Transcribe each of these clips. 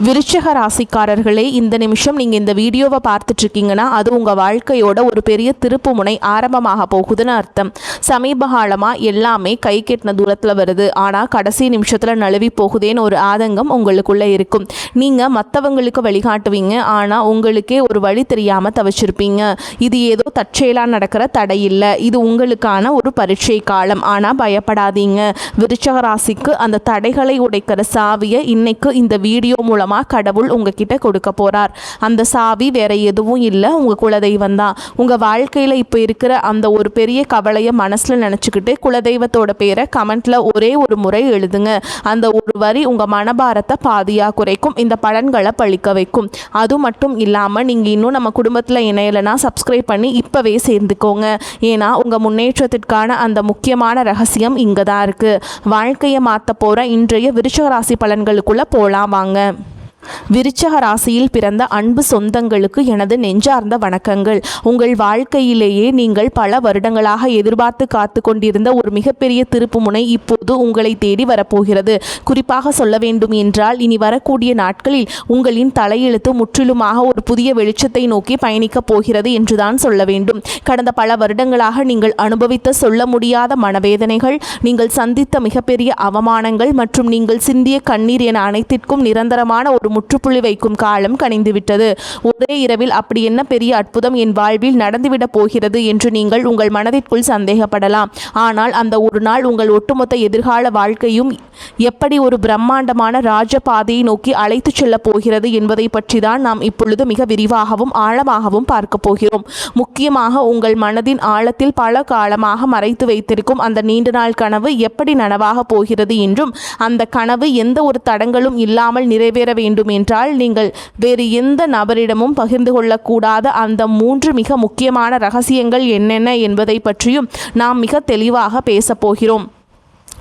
விருச்சிக ராசிக்காரர்களே, இந்த நிமிஷம் நீங்கள் இந்த வீடியோவை பார்த்துட்டு இருக்கீங்கன்னா அது உங்கள் வாழ்க்கையோட ஒரு பெரிய திருப்பு முனை ஆரம்பமாக போகுதுன்னு அர்த்தம். சமீப காலமாக எல்லாமே கை கெட்டின தூரத்தில் வருது, ஆனால் கடைசி நிமிஷத்தில் நழுவி போகுதேன்னு ஒரு ஆதங்கம் உங்களுக்குள்ளே இருக்கும். நீங்கள் மற்றவங்களுக்கு வழிகாட்டுவீங்க, ஆனால் உங்களுக்கே ஒரு வழி தெரியாமல் தவிச்சிருப்பீங்க. இது ஏதோ தற்செயலாக நடக்கிற தடை இல்லை, இது உங்களுக்கான ஒரு பரீட்சை காலம். ஆனால் பயப்படாதீங்க, விருச்சிக ராசிக்கு அந்த தடைகளை உடைக்கிற சாவியை இன்னைக்கு இந்த வீடியோ மூலமாக கடவுள் உங்ககிட்ட கொடுக்க போறார். அந்த சாவி வேற எதுவும் இல்லை, உங்க குலதெய்வம் தான். உங்க வாழ்க்கையில இப்போ இருக்கிற அந்த ஒரு பெரிய கவலையை மனசுல நினைச்சுக்கிட்டு குலதெய்வத்தோட பேரை கமெண்ட்ல ஒரே ஒரு முறை எழுதுங்க. அந்த ஒரு வரி உங்க மனபாரத்தை பாதியா குறைக்கும், இந்த பலன்களை பழிக்க வைக்கும். அது மட்டும் இல்லாம நீங்க இன்னும் நம்ம குடும்பத்துல இணையலைன்னா சப்ஸ்கிரைப் பண்ணி இப்பவே சேர்ந்துக்கோங்க. ஏன்னா உங்க முன்னேற்றத்திற்கான அந்த முக்கியமான ரகசியம் இங்க தான் இருக்கு. வாழ்க்கையை மாற்ற போற இன்றைய விருச்சிக ராசி பலன்களுக்குள்ள போலாம் வாங்க. விருச்சிக ராசியில் பிறந்த அன்பு சொந்தங்களுக்கு எனது நெஞ்சார்ந்த வணக்கங்கள். உங்கள் வாழ்க்கையிலேயே நீங்கள் பல வருடங்களாக எதிர்பார்த்து காத்து கொண்டிருந்த ஒரு மிகப்பெரிய திருப்புமுனை இப்போது உங்களை தேடி வரப்போகிறது. குறிப்பாக சொல்ல வேண்டும் என்றால், இனி வரக்கூடிய நாட்களில் உங்களின் தலையெழுத்து முற்றிலுமாக ஒரு புதிய வெளிச்சத்தை நோக்கி பயணிக்கப் போகிறது என்றுதான் சொல்ல வேண்டும். கடந்த பல வருடங்களாக நீங்கள் அனுபவித்த சொல்ல முடியாத மனவேதனைகள், நீங்கள் சந்தித்த மிகப்பெரிய அவமானங்கள் மற்றும் நீங்கள் சிந்திய கண்ணீர் என அனைத்திற்கும் நிரந்தரமான ஒரு முற்றுப்புள்ளி வைக்கும் காலம் கனிந்துவிட்டது. ஒரே இரவில் அப்படி என்ன பெரிய அற்புதம் என் வாழ்வில் நடந்துவிடப் போகிறது என்று நீங்கள் உங்கள் மனதிற்குள் சந்தேகப்படலாம். ஆனால் அந்த ஒரு நாள் உங்கள் ஒட்டுமொத்த எதிர்கால வாழ்க்கையும் எப்படி ஒரு பிரம்மாண்டமான ராஜபாதையை நோக்கி அழைத்து செல்ல போகிறது என்பதை பற்றி தான் நாம் இப்பொழுது மிக விரிவாகவும் ஆழமாகவும் பார்க்க போகிறோம். முக்கியமாக உங்கள் மனதின் ஆழத்தில் பல காலமாக மறைத்து வைத்திருக்கும் அந்த நீண்ட நாள் கனவு எப்படி நனவாக போகிறது என்றும், அந்த கனவு எந்த ஒரு தடங்களும் இல்லாமல் நிறைவேற வேண்டும் என்றால் நீங்கள் வேறு எந்த நபரிடமும் பகிர்ந்து கொள்ளக்கூடாத அந்த 3 மிக முக்கியமான ரகசியங்கள் என்னென்ன என்பதை பற்றியும் நாம் மிக தெளிவாக பேசப் போகிறோம்.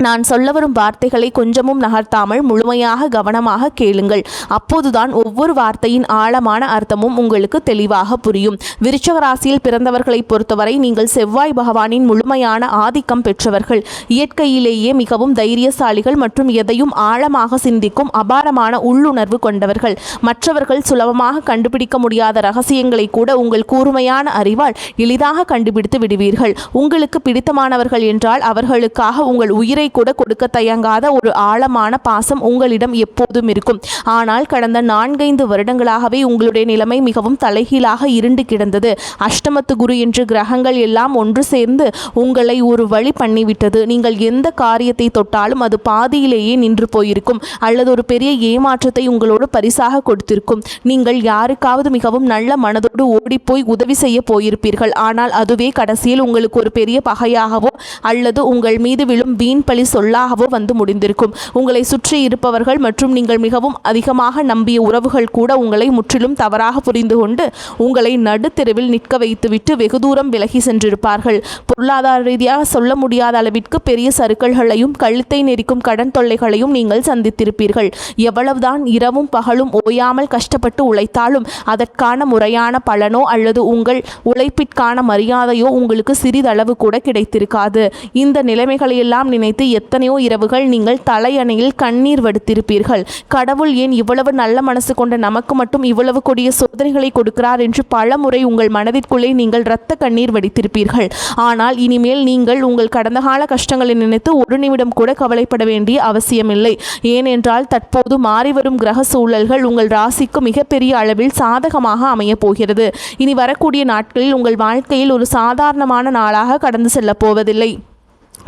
நான் சொல்ல வரும் வார்த்தைகளை கொஞ்சமும் நகர்த்தாமல் முழுமையாக கவனமாக கேளுங்கள். அப்போதுதான் ஒவ்வொரு வார்த்தையின் ஆழமான அர்த்தமும் உங்களுக்கு தெளிவாக புரியும். விருச்சிக ராசியில் பிறந்தவர்களை பொறுத்தவரை நீங்கள் செவ்வாய் பகவானின் முழுமையான ஆதிக்கம் பெற்றவர்கள். இயற்கையிலேயே மிகவும் தைரியசாலிகள் மற்றும் எதையும் ஆழமாக சிந்திக்கும் அபாரமான உள்ளுணர்வு கொண்டவர்கள். மற்றவர்கள் சுலபமாக கண்டுபிடிக்க முடியாத ரகசியங்களை கூட உங்கள் கூர்மையான அறிவால் எளிதாக கண்டுபிடித்து விடுவீர்கள். உங்களுக்கு பிடித்தமானவர்கள் என்றால் அவர்களுக்காக உங்கள் உயிரை கூட கொடுக்க தயங்காத ஒரு ஆழமான பாசம் உங்களிடம் எப்போதும் இருக்கும். ஆனால் கடந்த 4-5 வருடங்களாகவே உங்களுடைய நிலைமை மிகவும் தலைகீழாக இருண்டு கிடந்தது. அஷ்டமத்து குரு என்று கிரகங்கள் எல்லாம் ஒன்று சேர்ந்து உங்களை ஒரு வழி பண்ணிவிட்டது. நீங்கள் எந்த காரியத்தை தொட்டாலும் அது பாதியிலேயே நின்று போயிருக்கும், அல்லது ஒரு பெரிய ஏமாற்றத்தை உங்களோடு பரிசாக கொடுத்திருக்கும். நீங்கள் யாருக்காவது மிகவும் நல்ல மனதோடு ஓடிப்போய் உதவி செய்ய போயிருப்பீர்கள், ஆனால் அதுவே கடைசியில் உங்களுக்கு ஒரு பெரிய பகையாகவோ அல்லது உங்கள் மீது விழும் வீண் பழி சொல்லாகவோ வந்து முடிந்திருக்கும். உங்களை சுற்றி இருப்பவர்கள் மற்றும் நீங்கள் மிகவும் அதிகமாக நம்பிய உறவுகள் கூட உங்களை முற்றிலும் தவறாக புரிந்து கொண்டு உங்களை நடுத்தெருவில் நிற்க வைத்துவிட்டு வெகு தூரம் விலகி சென்றிருப்பார்கள். பொருளாதார ரீதியாக சொல்ல முடியாத அளவிற்கு பெரிய சறுக்கல்களையும் கழுத்தை நெரிக்கும் கடன் தொல்லைகளையும் நீங்கள் சந்தித்திருப்பீர்கள். எவ்வளவுதான் இரவும் பகலும் ஓயாமல் கஷ்டப்பட்டு உழைத்தாலும் அதற்கான முறையான பலனோ அல்லது உங்கள் உழைப்பிற்கான மரியாதையோ உங்களுக்கு சிறிதளவு கூட கிடைத்திருக்காது. இந்த நிலைமைகளையெல்லாம் நினைத்து எத்தனையோ இரவுகள் நீங்கள் தலையணையில் கண்ணீர் வடித்திருப்பீர்கள். கடவுள் ஏன் இவ்வளவு நல்ல மனசு கொண்ட நமக்கு மட்டும் இவ்வளவு கொடிய சோதனைகளை கொடுக்கிறார் என்று பல முறை உங்கள் மனதிற்குள்ளே நீங்கள் இரத்த கண்ணீர் வடித்திருப்பீர்கள். ஆனால் இனிமேல் நீங்கள் உங்கள் கடந்த கால கஷ்டங்களை நினைத்து ஒரு நிமிடம் கூட கவலைப்பட வேண்டிய அவசியமில்லை. ஏனென்றால் தற்போது மாறிவரும் கிரக சூழல்கள் உங்கள் ராசிக்கு மிகப்பெரிய அளவில் சாதகமாக அமையப் போகிறது. இனி வரக்கூடிய நாட்களில் உங்கள் வாழ்க்கையில் ஒரு சாதாரணமான நாளாக கடந்து செல்லப் போவதில்லை.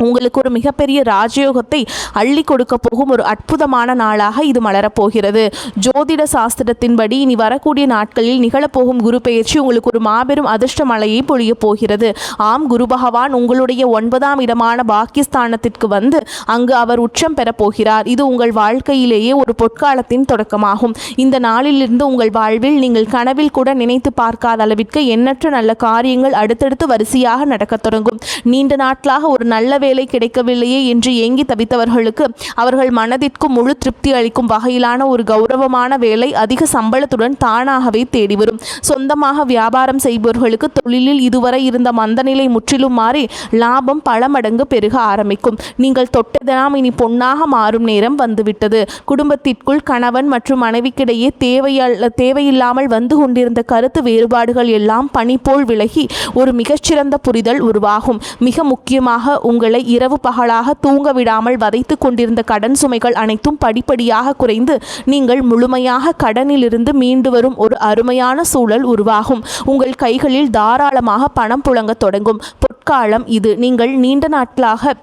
உங்களுக்கு ஒரு மிகப்பெரிய ராஜயோகத்தை அள்ளி கொடுக்க போகும் ஒரு அற்புதமான நாளாக இது மலரப்போகிறது. ஜோதிட சாஸ்திரத்தின்படி இனி வரக்கூடிய நாட்களில் நிகழப்போகும் குரு பெயர்ச்சி உங்களுக்கு ஒரு மாபெரும் அதிர்ஷ்ட மழையை பொழிய போகிறது. ஆம், குரு பகவான் உங்களுடைய 9ஆம் இடமான பாக்கியஸ்தானத்திற்கு வந்து அங்கு அவர் உச்சம் பெறப்போகிறார். இது உங்கள் வாழ்க்கையிலேயே ஒரு பொற்காலத்தின் தொடக்கமாகும். இந்த நாளிலிருந்து உங்கள் வாழ்வில் நீங்கள் கனவில் கூட நினைத்து பார்க்காத அளவிற்கு எண்ணற்ற நல்ல காரியங்கள் அடுத்தடுத்து வரிசையாக நடக்கத் தொடங்கும். நீண்ட நாட்களாக ஒரு நல்ல வேலை கிடைக்கவில்லையே என்று ஏங்கி தவித்தவர்களுக்கு அவர்கள் மனதிற்கு முழு திருப்தி அளிக்கும் வகையிலான ஒரு கௌரவமான வேலை அதிக சம்பளத்துடன் தானாகவே தேடி வரும். சொந்தமாக வியாபாரம் செய்பவர்களுக்கு தொழிலில் இதுவரை இருந்த மந்தநிலை முற்றிலும் மாறி லாபம் பல மடங்கு பெருக ஆரம்பிக்கும். நீங்கள் தொட்டதெல்லாம் இனி பொன்னாக மாறும் நேரம் வந்துவிட்டது. குடும்பத்திற்குள் கணவன் மற்றும் மனைவிக்கிடையே தேவையில்லாமல் வந்து கொண்டிருந்த கருத்து வேறுபாடுகள் எல்லாம் பனி போல் விலகி ஒரு மிகச்சிறந்த புரிதல் உருவாகும். மிக முக்கியமாக உங்களை இரவு பகலாக தூங்க விடாமல் வதைத்து கொண்டிருந்த கடன் சுமைகள் அனைத்தும் படிப்படியாக குறைந்து நீங்கள் முழுமையாக கடனிலிருந்து மீண்டு வரும் ஒரு அருமையான சூழல் உருவாகும். உங்கள் கைகளில் தாராளமாக பணம் புழங்க தொடங்கும் பொற்காலம் இது. நீங்கள் நீண்ட நாட்களாக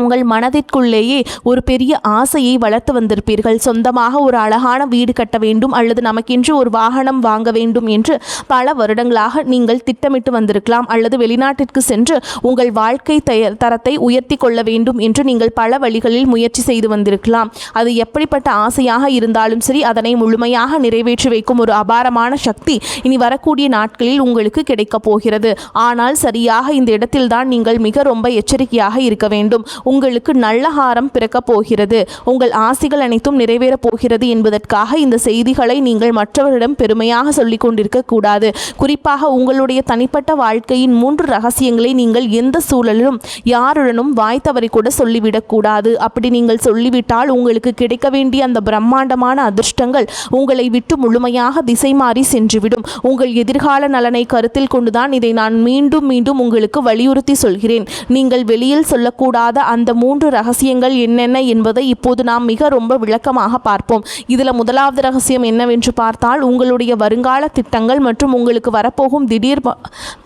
உங்கள் மனதிற்குள்ளேயே ஒரு பெரிய ஆசையை வளர்த்து வந்திருப்பீர்கள். சொந்தமாக ஒரு அழகான வீடு கட்ட வேண்டும் அல்லது நமக்கென்று ஒரு வாகனம் வாங்க வேண்டும் என்று பல வருடங்களாக நீங்கள் திட்டமிட்டு வந்திருக்கலாம். அல்லது வெளிநாட்டிற்கு சென்று உங்கள் வாழ்க்கை தரத்தை உயர்த்தி கொள்ள வேண்டும் என்று நீங்கள் பல வழிகளில் முயற்சி செய்து வந்திருக்கலாம். அது எப்படிப்பட்ட ஆசையாக இருந்தாலும் சரி, அதனை முழுமையாக நிறைவேற்றி வைக்கும் ஒரு அபாரமான சக்தி இனி வரக்கூடிய நாட்களில் உங்களுக்கு கிடைக்கப் போகிறது. ஆனால் சரியாக இந்த இடத்தில்தான் நீங்கள் மிக ரொம்ப எச்சரிக்கையாக இருக்க வேண்டும். உங்களுக்கு நல்ல ஹாரம் பிறக்கப் போகிறது. உங்கள் ஆசைகள் அனைத்தும் நிறைவேறப் போகிறது என்பதற்காக இந்த செய்திகளை நீங்கள் மற்றவரிடம் பெருமையாக சொல்லிக் கொண்டிருக்க கூடாது. குறிப்பாக உங்களுடைய தனிப்பட்ட வாழ்க்கையின் 3 ரகசியங்களை நீங்கள் எந்த சூழலிலும் யாருடனும் வாய் தவறி கூட சொல்லிவிடக்கூடாது. அப்படி நீங்கள் சொல்லிவிட்டால் உங்களுக்கு கிடைக்க வேண்டிய அந்த பிரம்மாண்டமான அதிர்ஷ்டங்கள் உங்களை விட்டு முழுமையாக திசை மாறி சென்றுவிடும். உங்கள் எதிர்கால நலனை கருத்தில் கொண்டுதான் இதை நான் மீண்டும் மீண்டும் உங்களுக்கு வலியுறுத்தி சொல்கிறேன். நீங்கள் வெளியில் சொல்லக்கூடாத அந்த 3 ரகசியங்கள் என்னென்ன என்பதை இப்போது நாம் மிக ரொம்ப விளக்கமாக பார்ப்போம். இதில் முதலாவது ரகசியம் என்னவென்று பார்த்தால், உங்களுடைய வருங்கால திட்டங்கள் மற்றும் உங்களுக்கு வரப்போகும் திடீர்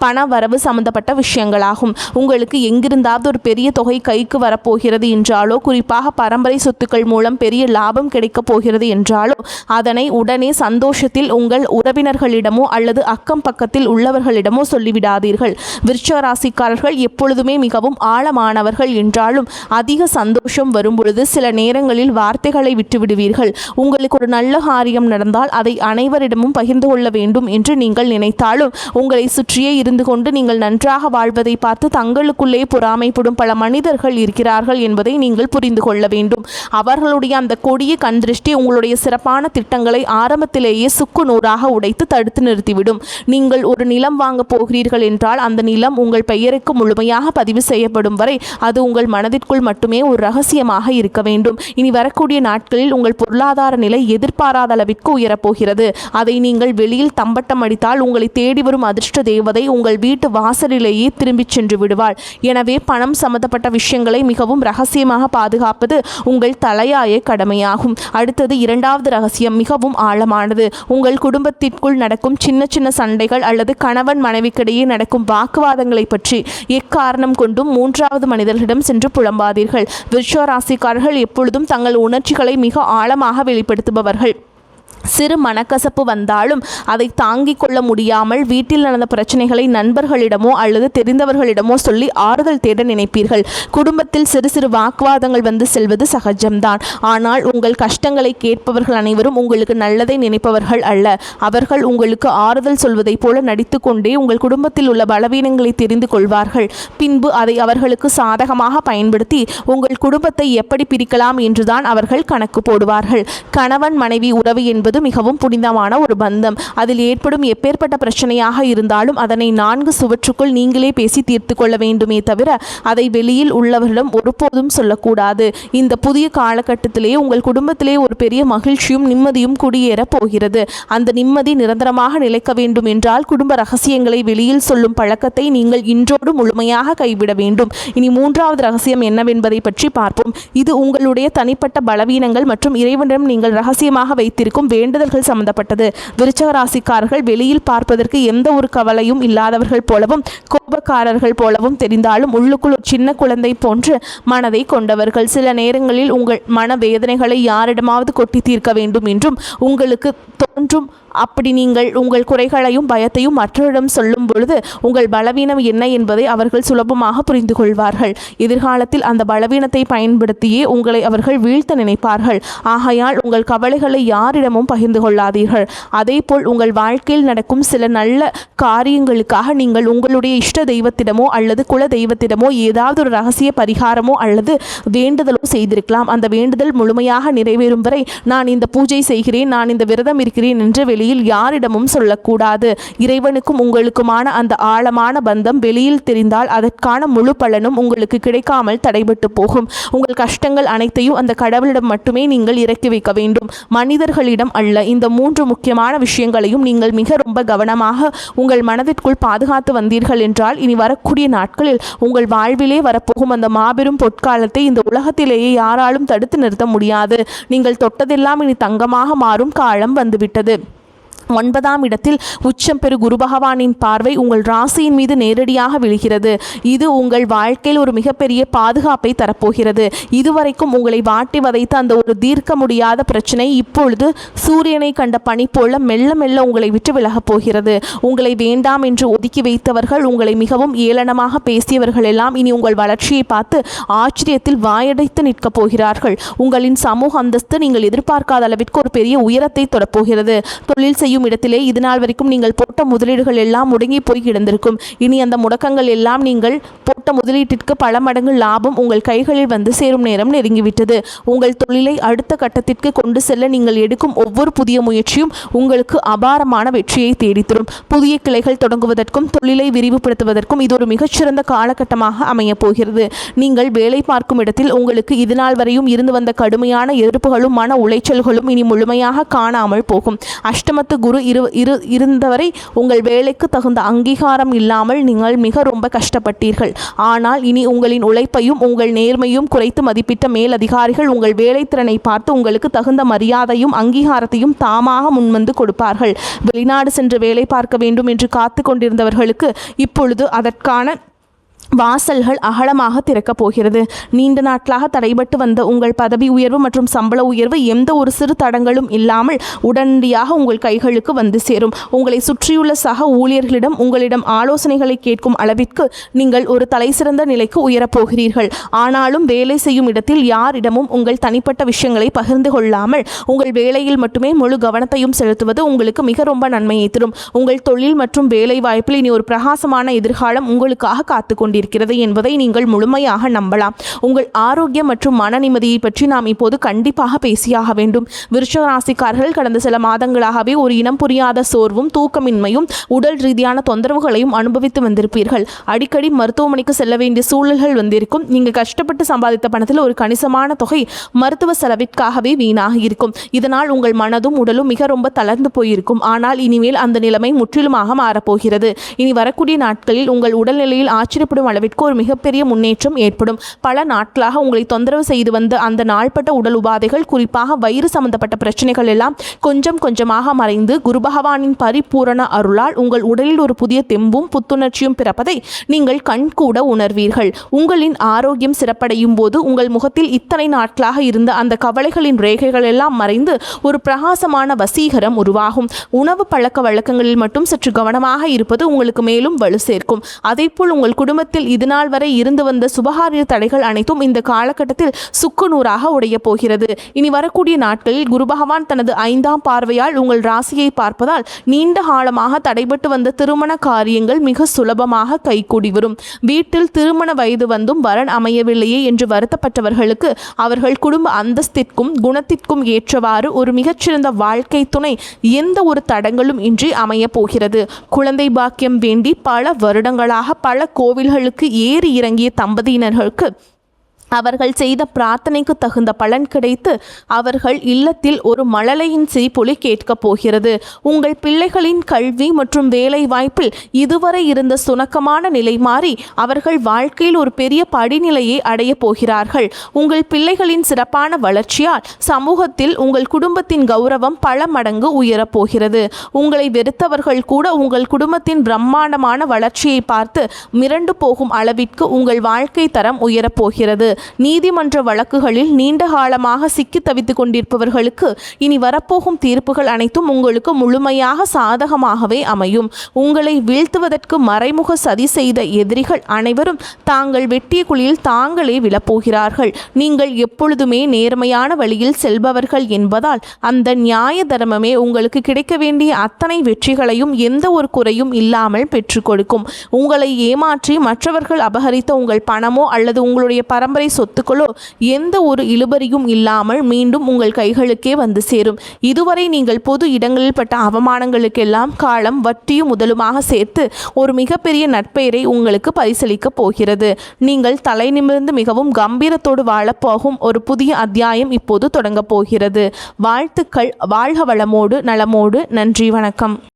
பண வரவு சம்பந்தப்பட்ட விஷயங்களாகும். உங்களுக்கு எங்கிருந்தாவது ஒரு பெரிய தொகை கைக்கு வரப்போகிறது என்றாலோ, குறிப்பாக பரம்பரை சொத்துக்கள் மூலம் பெரிய லாபம் கிடைக்கப் போகிறது என்றாலோ, அதனை உடனே சந்தோஷத்தில் உங்கள் உறவினர்களிடமோ அல்லது அக்கம் பக்கத்தில் உள்ளவர்களிடமோ சொல்லிவிடாதீர்கள். விருச்சிக ராசிக்காரர்கள் எப்பொழுதுமே மிகவும் ஆழமானவர்கள் என்றாலும் அதிக சந்தோஷம் வரும்பொழுது சில நேரங்களில் வார்த்தைகளை விட்டுவிடுவீர்கள். உங்களுக்கு ஒரு நல்ல காரியம் நடந்தால் அதை அனைவரிடமும் பகிர்ந்து கொள்ள வேண்டும் என்று நீங்கள் நினைத்தாலும் உங்களை சுற்றியே இருந்து கொண்டு நீங்கள் நன்றாக வாழ்வதை பார்த்து தங்களுக்குள்ளே பொறாமைப்படும் பல மனிதர்கள் இருக்கிறார்கள் என்பதை நீங்கள் புரிந்து கொள்ள வேண்டும். அவர்களுடைய அந்த கொடிய கண்திருஷ்டி உங்களுடைய சிறப்பான திட்டங்களை ஆரம்பத்திலேயே சுக்கு நூறாக உடைத்து தடுத்து நிறுத்திவிடும். நீங்கள் ஒரு நிலம் வாங்க போகிறீர்கள் என்றால் அந்த நிலம் உங்கள் பெயருக்கு முழுமையாக பதிவு செய்யப்படும் வரை அது உங்கள் மனதிற்குள் மட்டுமே ஒரு ரகசியமாக இருக்க வேண்டும். இனி வரக்கூடிய நாட்களில் உங்கள் பொருளாதார நிலை எதிர்பாராத அளவிற்கு உயரப்போகிறது. அதை நீங்கள் வெளியில் தம்பட்டம் அடித்தால் உங்களை தேடி வரும் அதிர்ஷ்ட தேவதை உங்கள் வீட்டு வாசலிலேயே திரும்பிச் சென்று விடுவாள். எனவே பணம் சம்பந்தப்பட்ட விஷயங்களை மிகவும் ரகசியமாக பாதுகாப்பது உங்கள் தலையாய கடமையாகும். அடுத்தது இரண்டாவது ரகசியம் மிகவும் ஆழமானது. உங்கள் குடும்பத்திற்குள் நடக்கும் சின்ன சின்ன சண்டைகள் அல்லது கணவன் மனைவிக்கிடையே நடக்கும் வாக்குவாதங்களை பற்றி எக்காரணம் கொண்டும் 3வது மனிதர்களிடம் சென்று புலம்பாதீர்கள். விருச்சிக ராசிக்காரர்கள் எப்பொழுதும் தங்கள் உணர்ச்சிகளை மிக ஆழமாக வெளிப்படுத்துபவர்கள். சிறு மனக்கசப்பு வந்தாலும் அதை தாங்கிக் கொள்ள முடியாமல் வீட்டில் நடந்த பிரச்சனைகளை நண்பர்களிடமோ அல்லது தெரிந்தவர்களிடமோ சொல்லி ஆறுதல் தேட நினைப்பீர்கள். குடும்பத்தில் சிறு சிறு வாக்குவாதங்கள் வந்து செல்வது சகஜம்தான். ஆனால் உங்கள் கஷ்டங்களை கேட்பவர்கள் அனைவரும் உங்களுக்கு நல்லதை நினைப்பவர்கள் அல்ல. அவர்கள் உங்களுக்கு ஆறுதல் சொல்வதைப் போல நடித்து கொண்டே உங்கள் குடும்பத்தில் உள்ள பலவீனங்களை தெரிந்து கொள்வார்கள். பின்பு அதை அவர்களுக்கு சாதகமாக பயன்படுத்தி உங்கள் குடும்பத்தை எப்படி பிரிக்கலாம் என்றுதான் அவர்கள் கணக்கு போடுவார்கள். கணவன் மனைவி உறவு என்பது மிகவும் புனிதமான ஒரு பந்தம். அதில் ஏற்படும் எப்பேற்பட்ட பிரச்சனையாக இருந்தாலும் அதனை 4 சுவற்றுக்குள் நீங்களே பேசி தீர்த்து கொள்ள வேண்டுமே தவிர அதை வெளியில் உள்ளவர்களிடம் ஒருபோதும் சொல்லக்கூடாது. இந்த புதிய காலகட்டத்திலேயே உங்கள் குடும்பத்திலே ஒரு பெரிய மகிழ்ச்சியும் நிம்மதியும் குடியேற போகிறது. அந்த நிம்மதி நிரந்தரமாக நிலைக்க வேண்டும் என்றால் குடும்ப ரகசியங்களை வெளியில் சொல்லும் பழக்கத்தை நீங்கள் இன்றோடு முழுமையாக கைவிட வேண்டும். இனி 3வது ரகசியம் என்னவென்பதை பற்றி பார்ப்போம். இது உங்களுடைய தனிப்பட்ட பலவீனங்கள் மற்றும் இறைவனிடம் நீங்கள் ரகசியமாக வைத்திருக்கும் வேண்டுதல்கள் சம்பந்தப்பட்டது. விருச்சிக ராசிக்காரர்கள் வெளியில் பார்ப்பதற்கு எந்த ஒரு கவலையும் இல்லாதவர்கள் போலவும் கோபக்காரர்கள் போலவும் தெரிந்தாலும் உள்ளுக்குள் ஒரு சின்ன குழந்தை போன்று மனதை கொண்டவர்கள். சில நேரங்களில் உங்கள் மன வேதனைகளை யாரிடமாவது கொட்டி தீர்க்க வேண்டும் என்றும் உங்களுக்கு ஒன்றும் அப்படி நீங்கள் உங்கள் குறைகளையும் பயத்தையும் மற்றவரிடம் சொல்லும் பொழுது உங்கள் பலவீனம் என்ன என்பதை அவர்கள் சுலபமாக புரிந்து கொள்வார்கள். எதிர்காலத்தில் அந்த பலவீனத்தை பயன்படுத்தியே உங்களை அவர்கள் வீழ்த்த நினைப்பார்கள். ஆகையால் உங்கள் கவலைகளை யாரிடமும் பகிர்ந்து கொள்ளாதீர்கள். அதேபோல் உங்கள் வாழ்க்கையில் நடக்கும் சில நல்ல காரியங்களுக்காக நீங்கள் உங்களுடைய இஷ்ட தெய்வத்திடமோ அல்லது குல தெய்வத்திடமோ ஏதாவது ஒரு ரகசிய பரிகாரமோ அல்லது வேண்டுதலோ செய்திருக்கலாம். அந்த வேண்டுதல் முழுமையாக நிறைவேறும் வரை நான் இந்த பூஜை செய்கிறேன், நான் இந்த விரதம் இருக்கிறேன் என்று வெளியில் யாரிடமும் சொல்லக்கூடாது. இறைவனுக்கும் உங்களுக்குமான அந்த ஆழமான பந்தம் வெளியில் தெரிந்தால் அதற்கான முழு பலனும் உங்களுக்கு கிடைக்காமல் தடைபட்டு போகும். உங்கள் கஷ்டங்கள் அனைத்தையும் அந்த கடவுளிடம் மட்டுமே நீங்கள் இறக்கி வைக்க வேண்டும், மனிதர்களிடம் அல்ல. இந்த 3 முக்கியமான விஷயங்களையும் நீங்கள் மிக ரொம்ப கவனமாக உங்கள் மனதிற்குள் பாதுகாத்து வந்தீர்கள் என்றால் இனி வரக்கூடிய நாட்களில் உங்கள் வாழ்விலே வரப்போகும் அந்த மாபெரும் பொற்காலத்தை இந்த உலகத்திலேயே யாராலும் தடுத்து நிறுத்த முடியாது. நீங்கள் தொட்டதெல்லாம் இனி தங்கமாக மாறும் காலம் வந்துவிட்டது. 9ஆம் இடத்தில் உச்சம் பெறு குரு பகவானின் பார்வை உங்கள் ராசியின் மீது நேரடியாக விழுகிறது. இது உங்கள் வாழ்க்கையில் ஒரு மிகப்பெரிய பாதுகாப்பை தரப்போகிறது. இதுவரைக்கும் உங்களை வாட்டி வதைத்த அந்த ஒரு தீர்க்க முடியாத பிரச்சனை இப்பொழுது சூரியனை கண்ட பனி போல மெல்ல மெல்ல உங்களை விட்டு விலகப் போகிறது. உங்களை வேண்டாம் என்று ஒதுக்கி வைத்தவர்கள், உங்களை மிகவும் ஏளனமாக பேசியவர்கள் எல்லாம் இனி உங்கள் வளர்ச்சியை பார்த்து ஆச்சரியத்தில் வாயடைத்து நிற்கப் போகிறார்கள். உங்களின் சமூக அந்தஸ்து நீங்கள் எதிர்பார்க்காத அளவிற்கு ஒரு பெரிய உயரத்தை தொடப்போகிறது. தொழில் செய்யும் இடத்திலே இதுநாள் வரைக்கும் நீங்கள் போட்ட முதலீடுகள் எல்லாம் முடங்கி போய் கிடந்திருக்கும். இனி அந்த முடக்கங்கள் எல்லாம் நீங்கள் போட்ட முதலீட்டிற்கு பல மடங்கு லாபம் உங்கள் கைகளில் வந்து சேரும் நேரம் நெருங்கிவிட்டது. உங்கள் தொழிலை அடுத்த கட்டத்திற்கு கொண்டு செல்ல நீங்கள் எடுக்கும் ஒவ்வொரு புதிய முயற்சியும் உங்களுக்கு அபாரமான வெற்றியை தேடித்தரும். புதிய கிளைகள் தொடங்குவதற்கும் தொழிலை விரிவுபடுத்துவதற்கும் இது ஒரு மிகச்சிறந்த காலகட்டமாக அமையப் போகிறது. நீங்கள் வேலை பார்க்கும் இடத்தில் உங்களுக்கு இதுநாள் வரையும் இருந்து வந்த கடுமையான எதிர்ப்புகளும் மன உளைச்சல்களும் இனி முழுமையாக காணாமல் போகும். அஷ்டமத்து குரு இருந்தவரை உங்கள் வேலைக்கு தகுந்த அங்கீகாரம் இல்லாமல் நீங்கள் மிக ரொம்ப கஷ்டப்பட்டீர்கள். ஆனால் இனி உங்களின் உழைப்பையும் உங்கள் நேர்மையும் குறைத்து மதிப்பிட்ட மேலதிகாரிகள் உங்கள் வேலைத்திறனை பார்த்து உங்களுக்கு தகுந்த மரியாதையும் அங்கீகாரத்தையும் தாமாக முன்வந்து கொடுப்பார்கள். வெளிநாடு சென்று வேலை பார்க்க வேண்டும் என்று காத்து கொண்டிருந்தவர்களுக்கு இப்பொழுது அதற்கான வாசல்கள் அகலமாக திறக்கப் போகிறது. நீண்ட நாட்களாக தடைபட்டு வந்த உங்கள் பதவி உயர்வு மற்றும் சம்பள உயர்வு எந்த ஒரு சிறு தடங்களும் இல்லாமல் உடனடியாக உங்கள் கைகளுக்கு வந்து சேரும். உங்களை சுற்றியுள்ள சக ஊழியர்களிடம் உங்களிடம் ஆலோசனைகளை கேட்கும் அளவிற்கு நீங்கள் ஒரு தலைசிறந்த நிலைக்கு உயரப்போகிறீர்கள். ஆனாலும் வேலை செய்யும் இடத்தில் யாரிடமும் உங்கள் தனிப்பட்ட விஷயங்களை பகிர்ந்து கொள்ளாமல் உங்கள் வேலையில் மட்டுமே முழு கவனத்தையும் செலுத்துவது உங்களுக்கு மிக ரொம்ப நன்மையை தரும். உங்கள் தொழில் மற்றும் வேலை வாய்ப்பில் இனி ஒரு பிரகாசமான எதிர்காலம் உங்களுக்காக காத்துக்கொண்டு இருக்கிறது என்பதை நீங்கள் முழுமையாக நம்பலாம். உங்கள் ஆரோக்கியம் மற்றும் மன நிம்மதியை பற்றி நாம் இப்போது கண்டிப்பாக பேசியாக வேண்டும். விருச்சிக ராசிக்காரர்கள் கடந்த சில மாதங்களாகவே ஒரு இனம் புரியாத சோர்வும் தூக்கமின்மையும் உடல் ரீதியான தொந்தரவுகளையும் அனுபவித்து வந்திருப்பீர்கள். அடிக்கடி மருத்துவமனைக்கு செல்ல வேண்டிய சூழல்கள் வந்திருக்கும். நீங்கள் கஷ்டப்பட்டு சம்பாதித்த பணத்தில் ஒரு கணிசமான தொகை மருத்துவ செலவிற்காகவே வீணாக இருக்கும். இதனால் உங்கள் மனதும் உடலும் மிக ரொம்ப தளர்ந்து போயிருக்கும். ஆனால் இனிமேல் அந்த நிலைமை முற்றிலுமாக மாறப்போகிறது. இனி வரக்கூடிய நாட்களில் உங்கள் உடல்நிலையில் ஆச்சரியப்படும் அளவிற்கு ஒரு மிகப்பெரிய முன்னேற்றம் ஏற்படும். பல நாட்களாக உங்களை தொந்தரவு செய்து வந்த அந்த நாள்பட்ட உடல் உபாதைகள், குறிப்பாக வயிறு சம்பந்தப்பட்ட பிரச்சனைகள் எல்லாம் கொஞ்சம் கொஞ்சமாக மறைந்து குரு பகவானின் பரிபூரண அருளால் உங்கள் உடலில் ஒரு புதிய தெம்பும் புத்துணர்ச்சியும் பிறப்பதை நீங்கள் கண்கூட உணர்வீர்கள். உங்களின் ஆரோக்கியம் சிறப்படையும் போது உங்கள் முகத்தில் இத்தனை நாட்களாக இருந்த அந்த கவலைகளின் ரேகைகள் எல்லாம் மறைந்து ஒரு பிரகாசமான வசீகரம் உருவாகும். உணவு பழக்க வழக்கங்களில் மட்டும் சற்று கவனமாக இருப்பது உங்களுக்கு மேலும் வலு சேர்க்கும். அதேபோல் உங்கள் குடும்பத்தில் இதுநாள் வரை இருந்து வந்த சுபகாரிய தடைகள் அனைத்தும் இந்த காலகட்டத்தில் சுக்குநூறாக உடைய போகிறது. இனி வரக்கூடிய நாட்களில் குரு பகவான் தனது 5ஆம் பார்வையால் உங்கள் ராசியை பார்ப்பதால் நீண்ட காலமாக தடைபட்டு வந்த திருமண காரியங்கள் மிக சுலபமாக கைகூடி வரும். வீட்டில் திருமண வயது வந்தும் வரன் அமையவில்லையே என்று வருத்தப்பட்டவர்களுக்கு அவர்கள் குடும்ப அந்தஸ்திற்கும் குணத்திற்கும் ஏற்றவாறு ஒரு மிகச்சிறந்த வாழ்க்கை துணை எந்த ஒரு தடங்களும் இன்றி அமைய போகிறது. குழந்தை பாக்கியம் வேண்டி பல வருடங்களாக பல கோவில்களுக்கு ஏறி இறங்கிய தம்பதியினர்களுக்கு அவர்கள் செய்த பிரார்த்தனைக்கு தகுந்த பலன் கிடைத்து அவர்கள் இல்லத்தில் ஒரு மழலையின் சிரிப்பொலி கேட்கப் போகிறது. உங்கள் பிள்ளைகளின் கல்வி மற்றும் வேலை வாய்ப்பில் இதுவரை இருந்த சுணக்கமான நிலை மாறி அவர்கள் வாழ்க்கையில் ஒரு பெரிய படிநிலையை அடைய போகிறார்கள். உங்கள் பிள்ளைகளின் சிறப்பான வளர்ச்சியால் சமூகத்தில் உங்கள் குடும்பத்தின் கௌரவம் பல மடங்கு உயரப்போகிறது. உங்களை வெறுத்தவர்கள் கூட உங்கள் குடும்பத்தின் பிரம்மாண்டமான வளர்ச்சியை பார்த்து மிரண்டு போகும் அளவிற்கு உங்கள் வாழ்க்கை தரம் உயரப்போகிறது. நீதிமன்ற வழக்குகளில் நீண்ட காலமாக சிக்கி தவித்துக் கொண்டிருப்பவர்களுக்கு இனி வரப்போகும் தீர்ப்புகள் அனைத்தும் உங்களுக்கு முழுமையாக சாதகமாகவே அமையும். உங்களை வீழ்த்துவதற்கு மறைமுக சதி செய்த எதிரிகள் அனைவரும் தாங்கள் வெட்டிய குழியில் தாங்களே விழப்போகிறார்கள். நீங்கள் எப்பொழுதுமே நேர்மையான வழியில் செல்பவர்கள் என்பதால் அந்த நியாய தர்மமே உங்களுக்கு கிடைக்க வேண்டிய அத்தனை வெற்றிகளையும் எந்த ஒரு குறையும் இல்லாமல் பெற்றுக் கொடுக்கும். உங்களை ஏமாற்றி மற்றவர்கள் அபகரித்த உங்கள் பணமோ அல்லது உங்களுடைய பரம்பரை சொத்துக்களோ எந்த ஒரு இழுபறியும் இல்லாமல் மீண்டும் உங்கள் கைகளுக்கே வந்து சேரும். இதுவரை நீங்கள் பொது இடங்களில் பட்ட அவமானங்களுக்கெல்லாம் காலம் வட்டியும் முதலுமாக சேர்த்து ஒரு மிகப்பெரிய நற்பெயரை உங்களுக்கு பரிசளிக்கப் போகிறது. நீங்கள் தலை நிமிர்ந்து மிகவும் கம்பீரத்தோடு வாழப்போகும் ஒரு புதிய அத்தியாயம் இப்போது தொடங்கப் போகிறது. வாழ்த்துக்கள். வாழ்க வளமோடு நலமோடு. நன்றி, வணக்கம்.